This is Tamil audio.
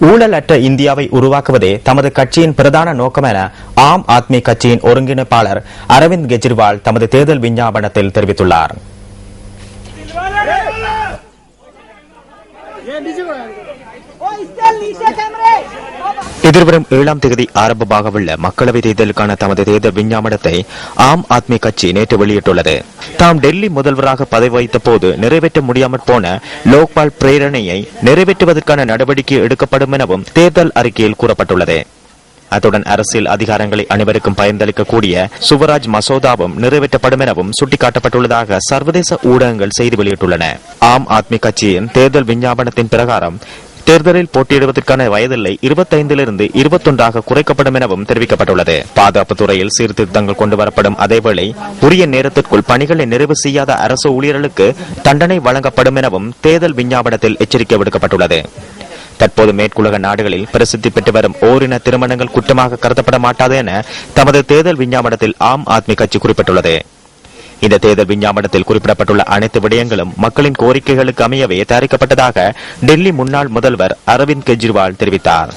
ஊழலற்ற இந்தியாவை உருவாக்குவதே தமது கட்சியின் பிரதான நோக்கம் என ஆம் ஆத்மி கட்சியின் ஒருங்கிணைப்பாளர் அரவிந்த் கெஜ்ரிவால் தமது தேர்தல் விஞ்ஞாபனத்தில் தெரிவித்துள்ளார். எதிர்வரும் 7ஆம் தேதி ஆரம்பமாகவுள்ள மக்களவைத் தேர்தலுக்கான தமது தேர்தல் விஞ்ஞாபனத்தை ஆம் ஆத்மி கட்சி நேற்று வெளியிட்டுள்ளது. தாம் டெல்லி முதல்வராக பதவி வகித்த போது நிறைவேற்ற முடியாமற் போன லோக்பால் பிரேரணையை நிறைவேற்றுவதற்கான நடவடிக்கை எடுக்கப்படும் எனவும் தேர்தல் அறிக்கையில் கூறப்பட்டுள்ளது. அத்துடன் அரசியல் அதிகாரங்களை அனைவருக்கும் பயனளிக்கக்கூடிய சுவராஜ் மசோதாவும் நிறைவேற்றப்படும் எனவும் சுட்டிக்காட்டப்பட்டுள்ளதாக சர்வதேச ஊடகங்கள் செய்தி வெளியிட்டுள்ளன. ஆம் ஆத்மி கட்சியின் தேர்தல் விஞ்ஞாபனத்தின் பிரகாரம் தேர்தலில் போட்டியிடுவதற்கான வயதில்லை 25 21 குறைக்கப்படும் எனவும் தெரிவிக்கப்பட்டுள்ளது. பாதுகாப்பு துறையில் சீர்திருத்தங்கள் கொண்டுவரப்படும். அதேவேளை உரிய நேரத்திற்குள் பணிகளை நிறைவு செய்யாத அரசு ஊழியர்களுக்கு தண்டனை வழங்கப்படும் எனவும் தேர்தல் விஞ்ஞாபனத்தில் எச்சரிக்கை விடுக்கப்பட்டுள்ளது. தற்போது மேற்குலக நாடுகளில் பிரசித்தி பெற்று வரும் ஓரின திருமணங்கள் குற்றமாக கருதப்பட மாட்டாது என தமது தேர்தல் விஞ்ஞாபனத்தில் ஆம் ஆத்மி கட்சி குறிப்பிட்டுள்ளது. இந்த தேர்தல் விஞ்ஞாபனத்தில் குறிப்பிடப்பட்டுள்ள அனைத்து விடயங்களும் மக்களின் கோரிக்கைகளுக்கு அமையவே தயாரிக்கப்பட்டதாக டெல்லி முன்னாள் முதல்வர் அரவிந்த் கெஜ்ரிவால் தெரிவித்தார்.